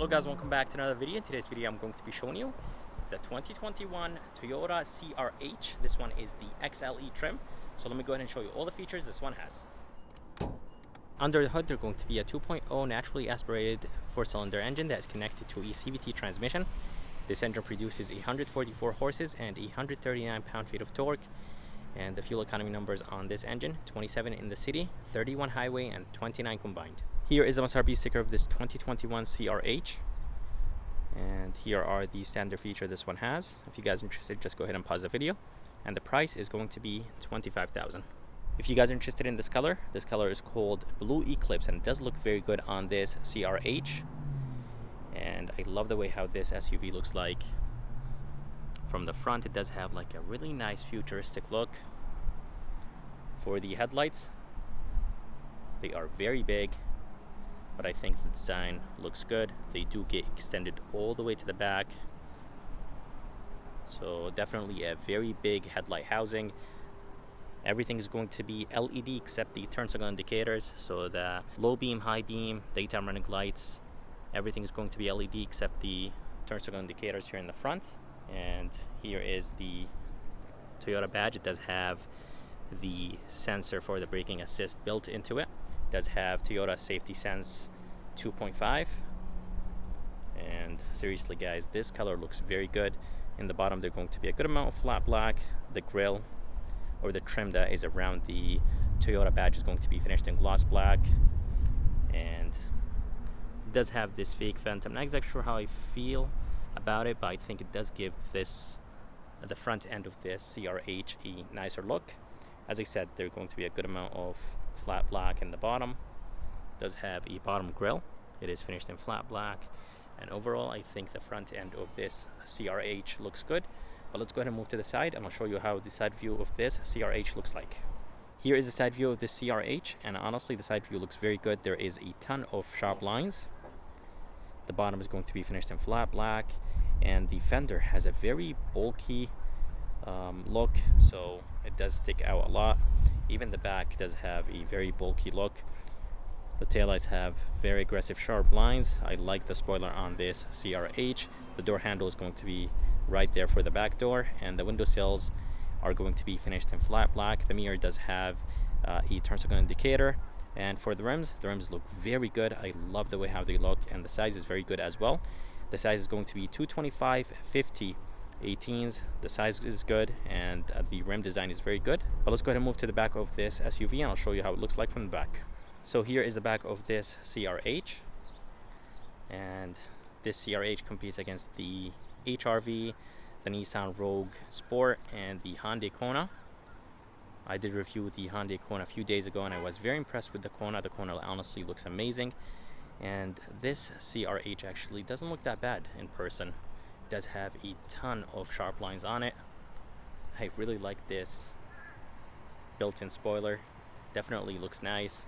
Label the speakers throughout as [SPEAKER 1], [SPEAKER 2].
[SPEAKER 1] guys, welcome back to another video. In today's video I'm going to be showing you the 2021 Toyota CRH. This one is the XLE trim. So let me go ahead and show you all the features this one has. Under the hood, they're going to be a 2.0 naturally aspirated 4-cylinder engine that is connected to a CVT transmission. This engine produces 144 horses and 139 pound-feet of torque. And the fuel economy numbers on this engine: 27 in the city, 31 highway, and 29 combined. Here is the MSRP sticker of this 2021 CRH. And here are the standard features this one has. If you guys are interested, just go ahead and pause the video. And the price is going to be $25,000. If you guys are interested in this color is called Blue Eclipse, and it does look very good on this CRH. And I love the way how this SUV looks like. From the front, it does have like a really nice futuristic look. For the headlights, they are very big, but I think the design looks good. They do get extended all the way to the back. So definitely a very big headlight housing. Everything is going to be LED except the turn signal indicators. So the low beam, high beam, daytime running lights, everything is going to be LED except the turn signal indicators here in the front. And here is the Toyota badge. It does have the sensor for the braking assist built into it. It does have Toyota Safety Sense 2.5. And seriously guys, this color looks very good. In the bottom, there's going to be a good amount of flat black. The grille or the trim that is around the Toyota badge is going to be finished in gloss black. And it does have this fake vent. I'm not exactly sure how I feel about it, but I think it does give this the front end of this CRH a nicer look. As I said, there's going to be a good amount of flat black in the bottom. It does have a bottom grille. It is finished in flat black, and overall I think the front end of this CRH looks good. But let's go ahead and move to the side, and I'll show you how the side view of this CRH looks like. Here is the side view of this CRH, and honestly the side view looks very good. There is a ton of sharp lines. The bottom is going to be finished in flat black, and the fender has a very bulky look, so it does stick out a lot. Even the back does have a very bulky look. The taillights have very aggressive sharp lines. I like the spoiler on this CRH. The door handle is going to be right there for the back door, and the window sills are going to be finished in flat black. The mirror does have a turn signal indicator. And for the rims look very good. I love the way how they look, and the size is very good as well. The size is going to be 225 50 18s. The size is good, and the rim design is very good. But let's go ahead and move to the back of this SUV, and I'll show you how it looks like from the back. So here is the back of this CRH, and this CRH competes against the HR-V, the Nissan Rogue Sport, and the Hyundai Kona. I did review the Hyundai Kona a few days ago, and I was very impressed with the Kona. The Kona honestly looks amazing, and this CRH actually doesn't look that bad in person. It does have a ton of sharp lines on it. I really like this built-in spoiler. Definitely looks nice.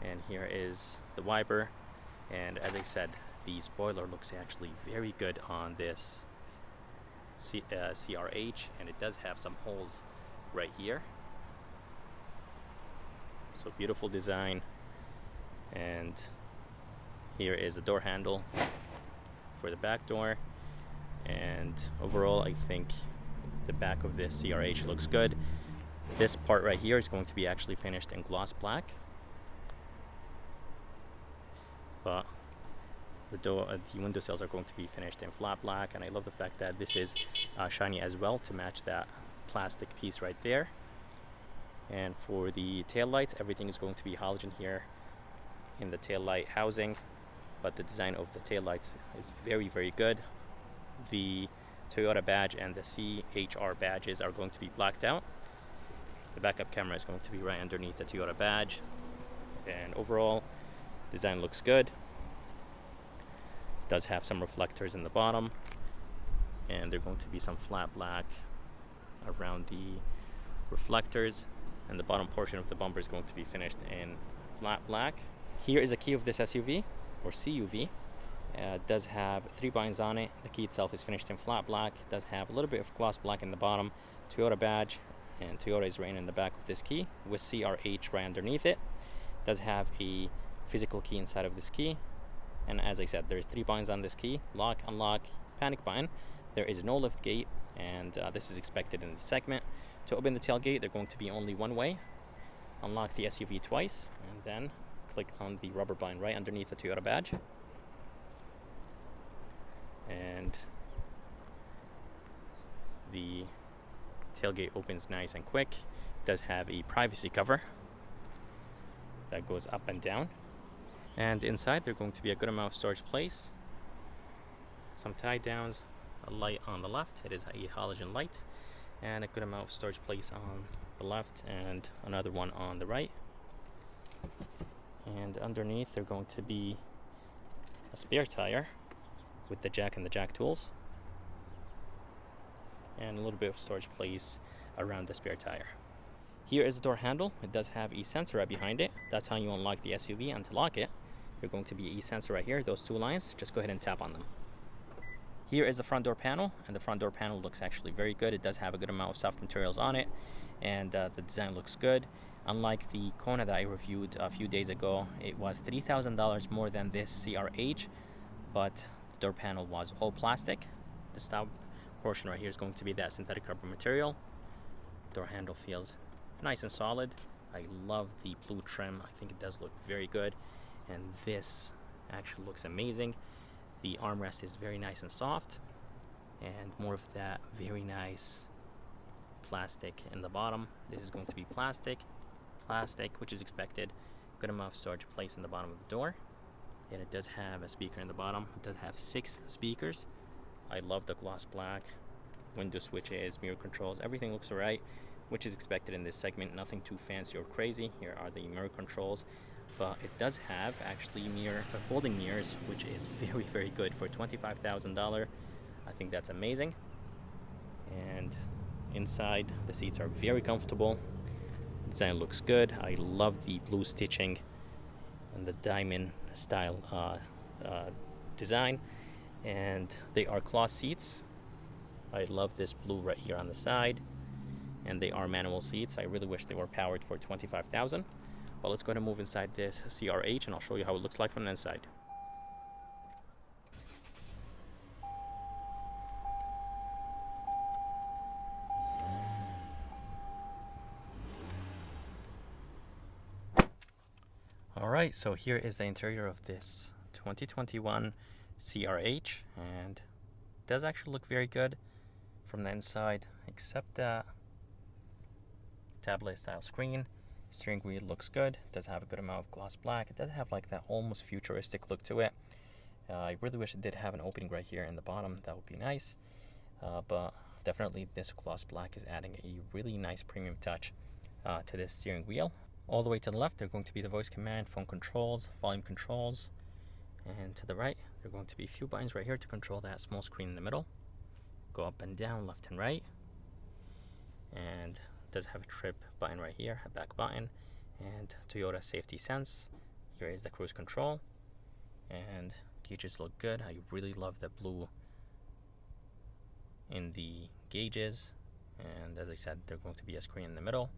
[SPEAKER 1] And here is the wiper, and as I said, the spoiler looks actually very good on this CRH, and it does have some holes right here. So beautiful design. And here is the door handle for the back door. And overall I think the back of this CRH looks good. This part right here is going to be actually finished in gloss black, but the window sills are going to be finished in flat black. And I love the fact that this is shiny as well to match that plastic piece right there. And for the tail lights, everything is going to be halogen here in the tail light housing, but the design of the tail lights is very, very good. The Toyota badge and the CHR badges are going to be blacked out. The backup camera is going to be right underneath the Toyota badge, and overall design looks good. It does have some reflectors in the bottom, and there are going to be some flat black around the reflectors. And the bottom portion of the bumper is going to be finished in flat black. Here is a key of this SUV, or CUV. It does have 3 buttons on it. The key itself is finished in flat black. It does have a little bit of gloss black in the bottom. Toyota badge, and Toyota is written in the back of this key with CRH right underneath it. It does have a physical key inside of this key. And as I said, there's 3 buttons on this key: lock, unlock, panic button. There is no lift gate, and this is expected in the segment. To open the tailgate, they're going to be only one way. Unlock the SUV twice, and then click on the rubber button right underneath the Toyota badge. And the tailgate opens nice and quick. It does have a privacy cover that goes up and down. And inside, there's going to be a good amount of storage place. Some tie downs, a light on the left. It is a halogen light. And a good amount of storage place on the left and another one on the right. And underneath, there's going to be a spare tire with the jack and the jack tools. And a little bit of storage place around the spare tire. Here is the door handle. It does have a sensor right behind it. That's how you unlock the SUV. And to lock it, there's going to be a sensor right here. Those 2 lines, just go ahead and tap on them. Here is the front door panel, and the front door panel looks actually very good. It does have a good amount of soft materials on it, and the design looks good. Unlike the Kona that I reviewed a few days ago, it was $3,000 more than this CRH, but the door panel was all plastic. The stop portion right here is going to be that synthetic rubber material. Door handle feels nice and solid. I love the blue trim. I think it does look very good, and this actually looks amazing. The armrest is very nice and soft, and more of that very nice plastic in the bottom. This is going to be plastic, which is expected. Good amount of storage place in the bottom of the door. And it does have a speaker in the bottom. It does have 6 speakers. I love the gloss black. Window switches, mirror controls, everything looks alright, which is expected in this segment. Nothing too fancy or crazy. Here are the mirror controls. But it does have actually folding mirrors, which is very, very good for $25,000. I think that's amazing. And inside, the seats are very comfortable. Design looks good. I love the blue stitching and the diamond style design. And they are cloth seats. I love this blue right here on the side. And they are manual seats. I really wish they were powered for $25,000. Well, let's go ahead and move inside this CRH, and I'll show you how it looks like from the inside. Alright, so here is the interior of this 2021 CRH, and it does actually look very good from the inside, except that tablet style screen. Steering wheel looks good. It does have a good amount of gloss black. It does have like that almost futuristic look to it. I really wish it did have an opening right here in the bottom. That would be nice. But definitely this gloss black is adding a really nice premium touch to this steering wheel. All the way to the left, they're going to be the voice command, phone controls, volume controls. And to the right, there are going to be a few buttons right here to control that small screen in the middle. Go up and down, left and right. And does have a trip button right here, a back button, and Toyota safety sense. Here is the cruise control, and gauges look good. I really love the blue in the gauges, and as I said, there's going to be a screen in the middle.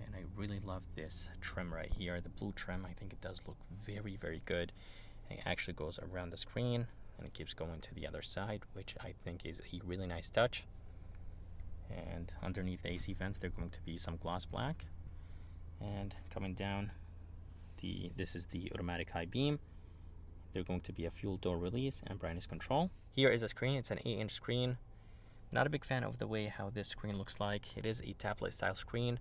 [SPEAKER 1] And I really love this trim right here, the blue trim. I think it does look very, very good. And it actually goes around the screen and it keeps going to the other side, which I think is a really nice touch. And underneath the AC vents, there's going to be some gloss black. And coming down, this is the automatic high beam. There's going to be a fuel door release and brightness control. Here is a screen. It's an 8-inch screen. Not a big fan of the way how this screen looks like. It is a tablet style screen.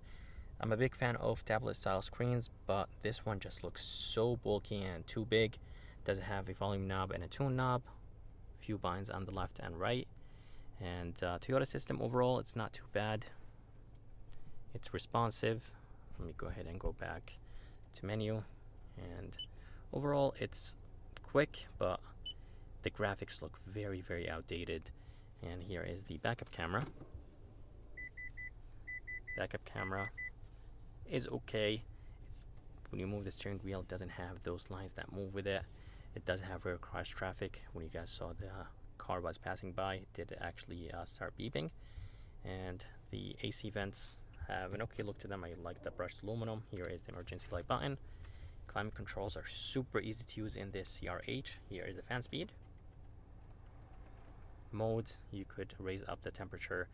[SPEAKER 1] I'm a big fan of tablet style screens, but this one just looks so bulky and too big. Does have a volume knob and a tune knob. A few buttons on the left and right. And Toyota system overall, it's not too bad. It's responsive. Let me go ahead and go back to menu. And overall, it's quick, but the graphics look very, very outdated. And here is the backup camera. Backup camera is okay. When you move the steering wheel, it doesn't have those lines that move with it. It does have rear cross traffic. When you guys saw the car was passing by, it did actually start beeping. And the AC vents have an okay look to them. I like the brushed aluminum. Here is the emergency light button. Climate controls are super easy to use in this CRH. Here is the fan speed. Mode, you could raise up the temperature.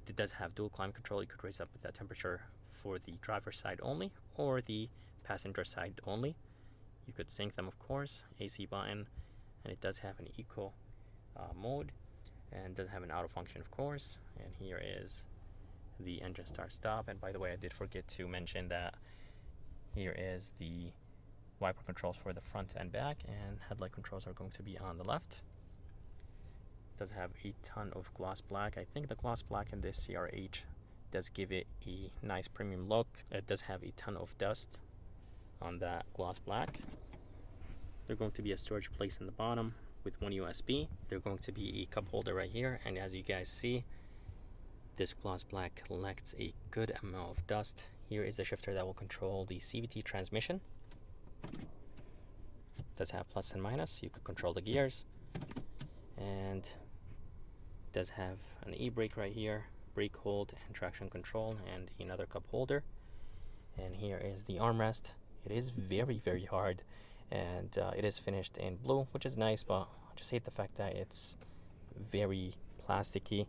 [SPEAKER 1] It does have dual climate control. You could raise up the temperature for the driver's side only or the passenger side only. You could sync them, of course. AC button, and it does have an eco mode, and does have an auto function, of course. And here is the engine start stop. And by the way, I did forget to mention that here is the wiper controls for the front and back, and headlight controls are going to be on the left. It does have a ton of gloss black. I think the gloss black in this CRH does give it a nice premium look. It does have a ton of dust on that gloss black. There's going to be a storage place in the bottom with one USB. There's going to be a cup holder right here, and as you guys see, this gloss black collects a good amount of dust. Here is the shifter that will control the CVT transmission. It does have plus and minus. You could control the gears, and it does have an e-brake right here, brake hold and traction control, and another cup holder. And here is the armrest. It is very, very hard, and it is finished in blue, which is nice, but I just hate the fact that it's very plasticky.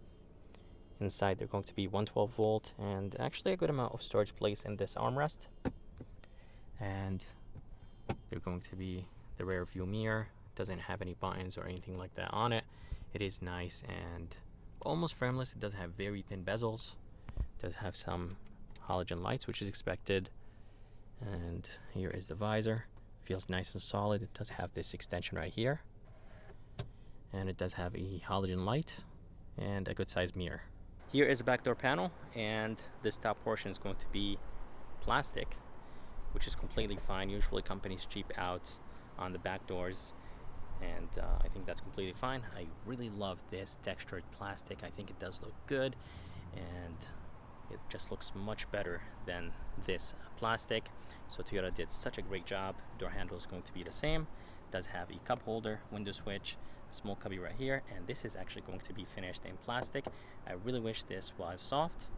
[SPEAKER 1] Inside, they're going to be 112 volt and actually a good amount of storage place in this armrest. And they're going to be the rear view mirror. Doesn't have any buttons or anything like that on it. It is nice and almost frameless. It does have very thin bezels. It does have some halogen lights, which is expected. And here is the visor. Feels nice and solid. It does have this extension right here. And it does have a halogen light and a good sized mirror. Here is a back door panel, and this top portion is going to be plastic, which is completely fine. Usually companies cheap out on the back doors, and I think that's completely fine. I really love this textured plastic. I think it does look good, and it just looks much better than this plastic. So Toyota did such a great job. The door handle is going to be the same. It does have a cup holder, window switch, a small cubby right here, and this is actually going to be finished in plastic. I really wish this was soft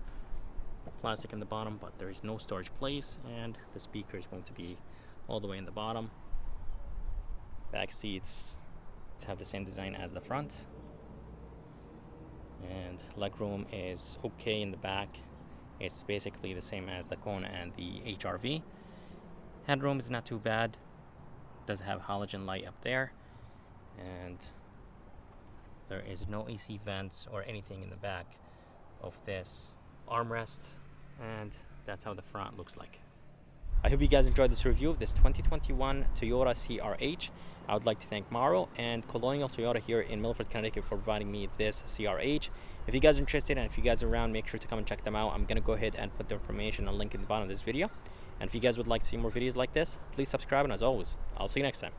[SPEAKER 1] plastic in the bottom, but there is no storage place, and the speaker is going to be all the way in the bottom. Back seats have the same design as the front, and legroom is okay in the back. It's basically the same as the Kona and the HRV. Headroom is not too bad. It does have halogen light up there, and there is no AC vents or anything in the back of this armrest, and that's how the front looks like. I hope you guys enjoyed this review of this 2021 Toyota CRH. I would like to thank Mauro and Colonial Toyota here in Milford, Connecticut for providing me this CRH. If you guys are interested and if you guys are around, make sure to come and check them out. I'm going to go ahead and put the information and link in the bottom of this video. And if you guys would like to see more videos like this, please subscribe, and as always, I'll see you next time.